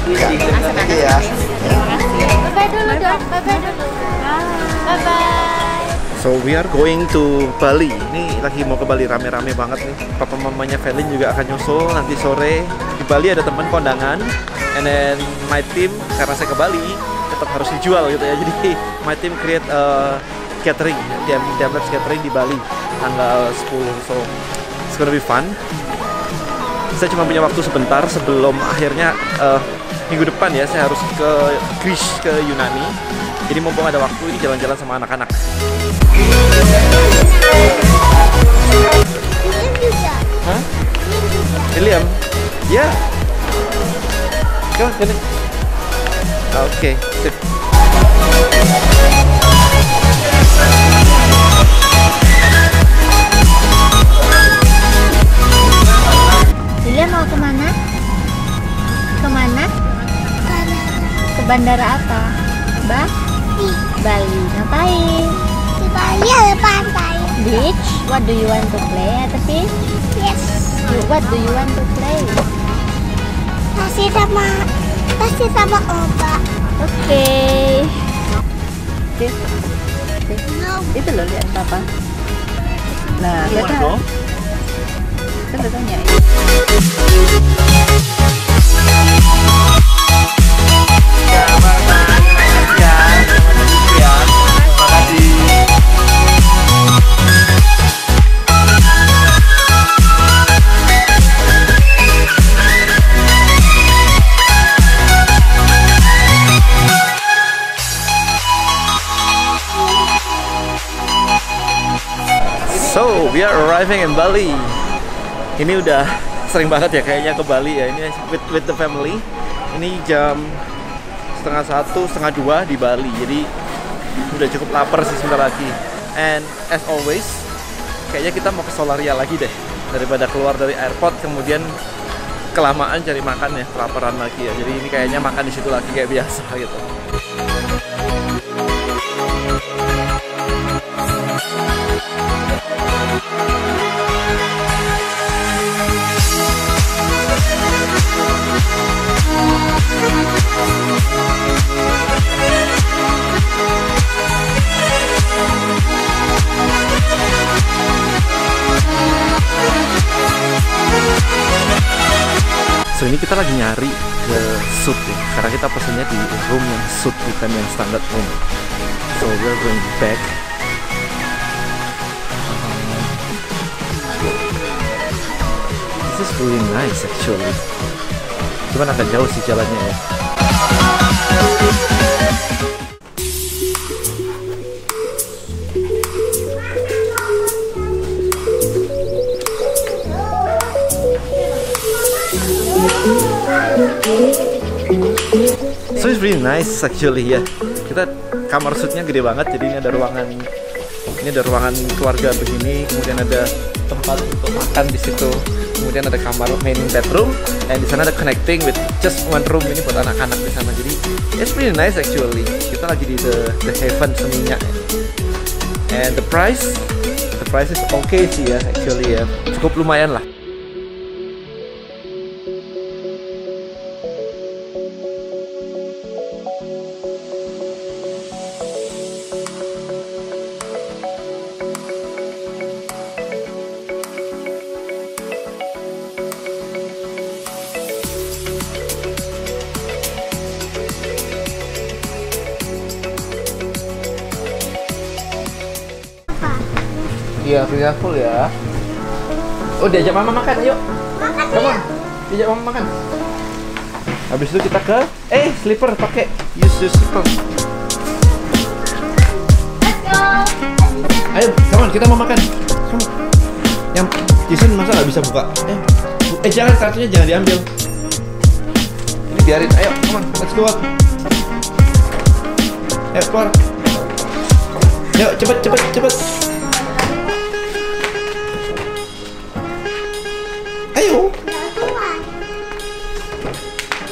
Makasih ya. Bye-bye dulu dong. Bye-bye dulu. Bye-bye. So we are going to Bali. Ini lagi mau ke Bali, rame-rame banget nih. Papa mamanya Felin juga akan nyusul nanti sore. Di Bali ada teman kondangan. And then my team, karena saya ke Bali, tetap harus dijual gitu ya. Jadi my team create catering, Damlabs catering di Bali tanggal 10. So it's gonna be fun. Saya cuma punya waktu sebentar sebelum akhirnya minggu depan ya saya harus ke Greece, ke Yunani. Jadi mumpung ada waktu ini jalan-jalan sama anak-anak. Hah? William? Ya. Come on, sini. Oke, sip. William mau kemana? Kemana? Ke bandara apa? Bali. Ngapain? Di Bali ada pantai. Beach? What do you want to play at the beach? Yes. What do you want to play? Pasti sama Opa. Oke. Itu loh lihat papa. Nah, kita tanya. So, we are arriving in Bali. Ini udah sering banget ya kayaknya ke Bali ya. Ini with the family. Ini jam 1:30, 1:30 di Bali. Jadi udah cukup lapar sih sebentar lagi. And as always, kayaknya kita mau ke Solaria lagi deh. Daripada keluar dari airport kemudian kelamaan cari makan ya, kelaparan lagi ya. Jadi ini kayaknya makan di situ lagi kayak biasa gitu. So ini kita lagi nyari ke suite ya, karena kita pesennya di room yang suite bukan yang standard room. So we're going back. This is really nice actually. Cuman agak jauh sih jalannya ya. So it's really nice actually ya. Kita kamar suite-nya gede banget, jadi ini ada ruangan keluarga begini, kemudian ada tempat untuk makan di situ, kemudian ada kamar main bedroom, dan di sana ada connecting with just one room ini buat anak-anak di sana. Jadi it's really nice actually. Kita lagi di the heaven seminyak. And the price is okay sih ya actually ya, cukup lumayan lah. Iya, free full ya. Oh, diajak mama makan, yuk. Makan. Diajak mama makan. Habis itu kita ke slipper pakai use slipper. Let's go. Ayo, come on, kita mau makan. Come on. Yang Jason masa nggak bisa buka? Jangan, kartunya jangan diambil. Ini biarin. Ayo, come on, let's go. Ayo keluar. Yuk, cepet. Ayo.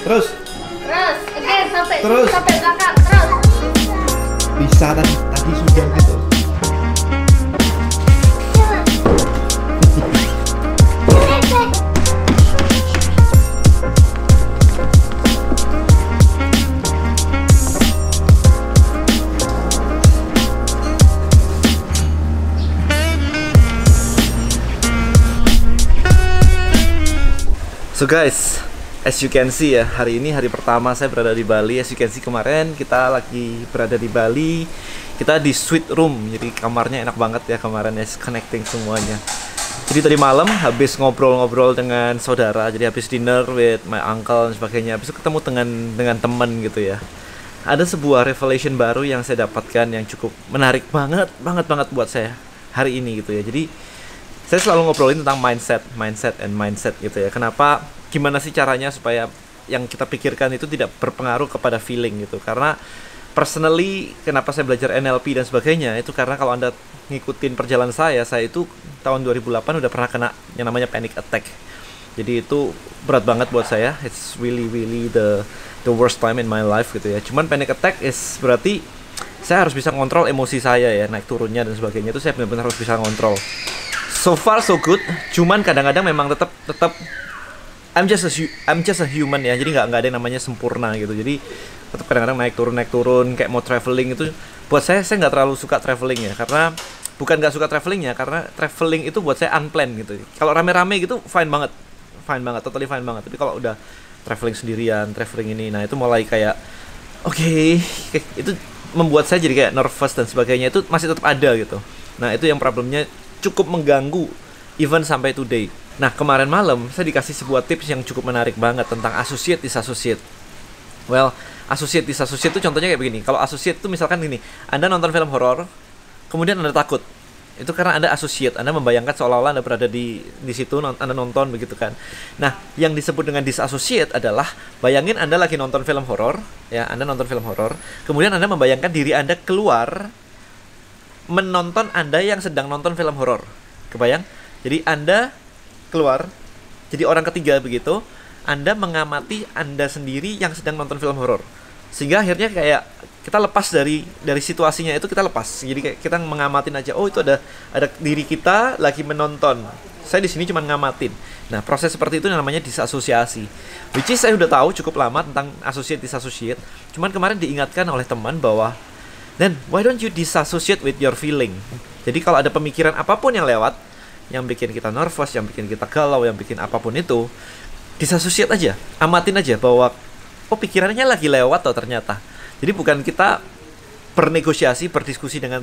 Terus, Again, sampai Terus. sampai belakang, terus. bisa tadi sudah gitu. So guys, as you can see ya, hari ini hari pertama saya berada di Bali. As you can see, kemarin kita lagi berada di Bali. Kita di suite room, jadi kamarnya enak banget ya kemarin ya, connecting semuanya. Jadi tadi malam habis ngobrol-ngobrol dengan saudara, jadi habis dinner with my uncle dan sebagainya, habis itu ketemu dengan teman gitu ya. Ada sebuah revelation baru yang saya dapatkan yang cukup menarik banget buat saya hari ini gitu ya. Jadi saya selalu ngobrolin tentang mindset gitu ya. Kenapa, gimana sih caranya supaya yang kita pikirkan itu tidak berpengaruh kepada feeling gitu. Karena personally, kenapa saya belajar NLP dan sebagainya, itu karena kalau Anda ngikutin perjalanan saya itu tahun 2008 udah pernah kena yang namanya panic attack. Jadi itu berat banget buat saya. It's really the worst time in my life gitu ya. Cuman panic attack is berarti saya harus bisa ngontrol emosi saya ya, naik turunnya dan sebagainya. Itu saya benar-benar harus bisa ngontrol. So far so good. Cuman kadang-kadang memang tetap I'm just a human ya. Jadi nggak ada yang namanya sempurna gitu. Jadi tetap kadang-kadang naik turun kayak mau traveling itu. Buat saya nggak terlalu suka traveling ya, karena bukan nggak suka travelingnya, karena traveling itu buat saya unplanned gitu. Kalau rame-rame gitu fine banget, totally fine banget. Tapi kalau udah traveling sendirian, traveling ini, nah itu mulai kayak oke, itu membuat saya jadi kayak nervous dan sebagainya. Itu masih tetap ada gitu. Nah itu yang problemnya cukup mengganggu even sampai today. Nah kemarin malam saya dikasih sebuah tips yang cukup menarik banget tentang associate disassociate. Well, associate disassociate itu contohnya kayak begini. Kalau associate itu misalkan gini, Anda nonton film horor, kemudian Anda takut. Itu karena Anda associate, Anda membayangkan seolah-olah Anda berada di situ, Anda nonton begitu kan. Nah, yang disebut dengan disassociate adalah bayangin Anda lagi nonton film horor, ya, Anda nonton film horor, kemudian Anda membayangkan diri Anda keluar menonton Anda yang sedang nonton film horor. Kebayang? Jadi Anda keluar, jadi orang ketiga begitu, Anda mengamati Anda sendiri yang sedang nonton film horor. Sehingga akhirnya kayak kita lepas dari situasinya itu, kita lepas. Jadi kayak kita ngamatin aja, oh itu ada diri kita lagi menonton. Saya di sini cuma ngamatin. Nah, proses seperti itu namanya disasosiasi. Which is saya udah tahu cukup lama tentang associate disassociate. Cuman kemarin diingatkan oleh teman bahwa, then why don't you disassociate with your feeling? Jadi kalau ada pemikiran apapun yang lewat, yang bikin kita nervous, yang bikin kita galau, yang bikin apapun itu, disassociate aja, amatin aja bahwa oh pikirannya lagi lewat toh ternyata. Jadi bukan kita bernegosiasi, berdiskusi dengan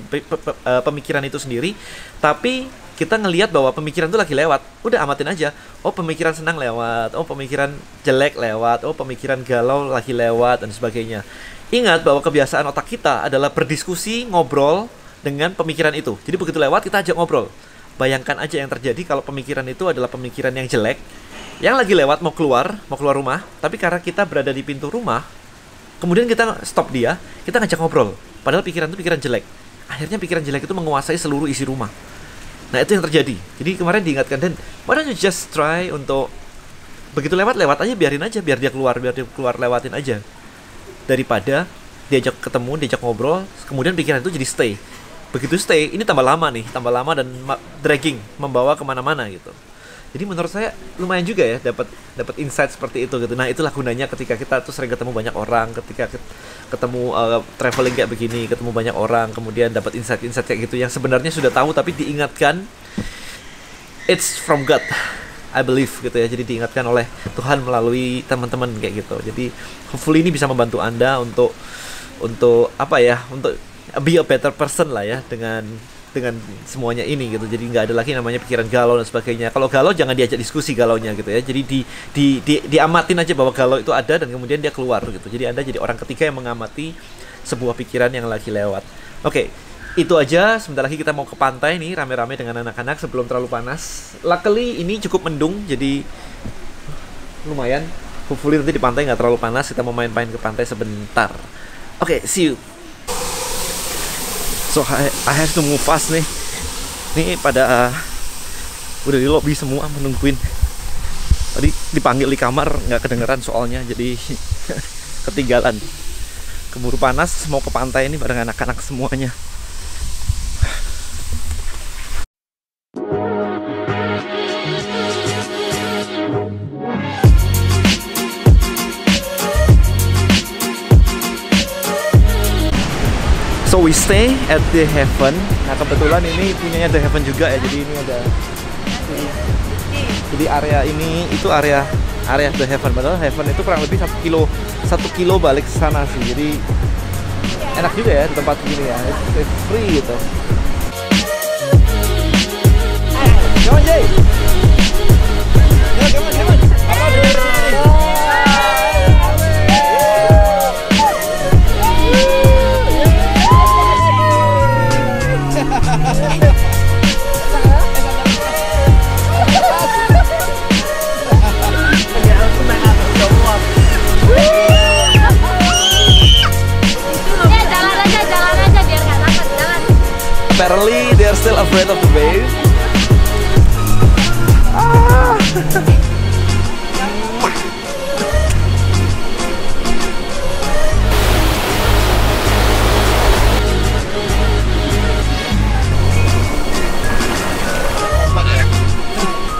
pemikiran itu sendiri, tapi kita ngelihat bahwa pemikiran itu lagi lewat. Udah amatin aja. Oh pemikiran senang lewat, oh pemikiran jelek lewat, oh pemikiran galau lagi lewat dan sebagainya. Ingat bahwa kebiasaan otak kita adalah berdiskusi, ngobrol dengan pemikiran itu. Jadi begitu lewat kita ajak ngobrol. Bayangkan aja yang terjadi kalau pemikiran itu adalah pemikiran yang jelek, yang lagi lewat mau keluar rumah, tapi karena kita berada di pintu rumah, kemudian kita stop dia, kita ngajak ngobrol. Padahal pikiran itu pikiran jelek. Akhirnya pikiran jelek itu menguasai seluruh isi rumah. Nah itu yang terjadi. Jadi kemarin diingatkan, dan why don't you just try untuk begitu lewat aja, biarin aja, biar dia keluar lewatin aja. Daripada diajak ketemu, diajak ngobrol, kemudian pikiran itu jadi stay. Begitu stay, ini tambah lama dan dragging, membawa kemana-mana gitu. Jadi menurut saya lumayan juga ya dapat insight seperti itu gitu. Nah itulah gunanya ketika kita tuh sering ketemu banyak orang, ketika ketemu traveling kayak begini, ketemu banyak orang, kemudian dapat insight kayak gitu yang sebenarnya sudah tahu tapi diingatkan. It's from God, I believe gitu ya. Jadi diingatkan oleh Tuhan melalui teman-teman kayak gitu. Jadi hopefully ini bisa membantu Anda untuk apa ya, untuk be a better person lah ya dengan semuanya ini gitu. Jadi nggak ada lagi namanya pikiran galau dan sebagainya. Kalau galau jangan diajak diskusi galaunya gitu ya. Jadi diamatin aja bahwa galau itu ada dan kemudian dia keluar gitu. Jadi Anda jadi orang ketiga yang mengamati sebuah pikiran yang lagi lewat. Oke, itu aja. Sebentar lagi kita mau ke pantai nih rame-rame dengan anak-anak sebelum terlalu panas. Luckily ini cukup mendung, jadi lumayan. Hopefully nanti di pantai nggak terlalu panas. Kita mau main-main ke pantai sebentar. Oke, see you. So I have to move fast nih. Ini pada udah di lobby semua menungguin. Tadi dipanggil di kamar nggak kedengeran soalnya, jadi ketinggalan. Keburu panas, mau ke pantai ini bareng anak-anak semuanya. So we stay at The Heaven. Nah kebetulan ini punyanya The Heaven juga ya. Jadi ini ada, jadi area ini itu area area The Heaven. Padahal Heaven itu kurang lebih 1 kilo balik ke sana sih. Jadi enak juga ya di tempat gini ya. It's free gitu. Come on, Jay. Come on, come on. Apparently they are still afraid of the waves.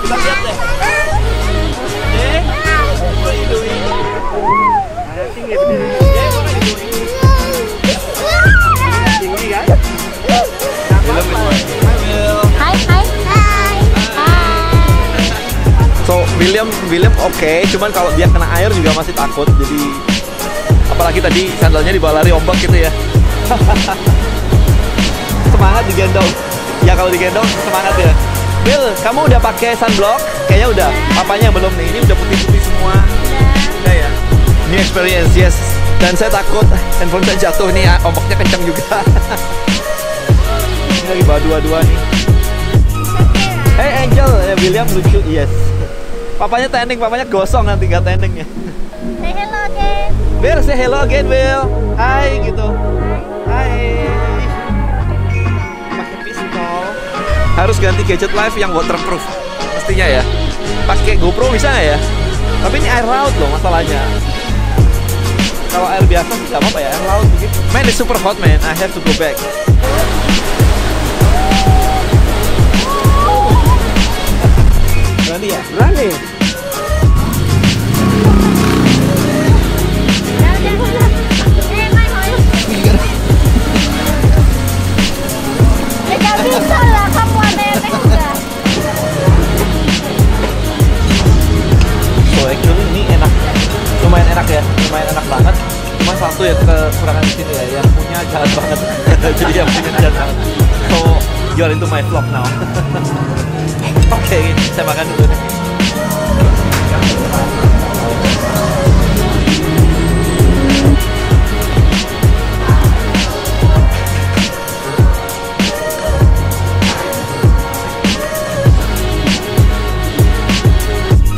Kita lihat deh. What are you doing? I think it's what are you doing? Tinggi kan? Hai, hai. Hai. So William oke, cuman kalau dia kena air juga masih takut. Jadi apalagi tadi sandalnya dibawa lari ombak gitu ya. Semangat digendong. Ya kalau digendong semangat ya. Will, kamu udah pakai sunblock? Kayaknya udah. Papanya belum nih. Ini udah putih-putih semua. Udah ya. New experience, yes. Dan saya takut handphone saya jatuh nih. Ombaknya kencang juga. Ini lagi bawa dua-dua nih. Hey Angel, William lucu, yes. Papanya tanding, papanya gosong nanti nggak tandingnya. Say hello again. Will, say hello again, Will. Hai gitu. Hai. Pakai pistol. Harus ganti gadget live yang waterproof. Mestinya ya. Pakai GoPro bisa nggak ya? Tapi ini air laut loh masalahnya. Kalau air biasa sih nggak apa-apa ya, air laut begitu. Man, it's super hot man. I have to go back. Berani ya? Berani. Gak bisa lah, kamu ada efek juga. So actually ini enak, lumayan enak ya, lumayan enak banget. Cuma satu ya kekurangan di sini ya, yang punya jalan banget. Jadi yang punya jalan banget. So you're into my vlog now. Oke, saya makan dulu deh.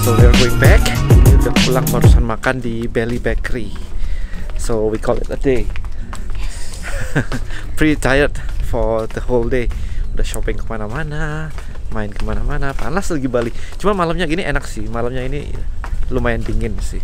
So we are going back. Ini udah pulang barusan makan di Belly Bakery. So we call it a day. Pretty tired for the whole day. Udah shopping kemana-mana, main kemana-mana. Panas lagi Bali. Cuma malamnya gini enak sih. Malamnya ini lumayan dingin sih.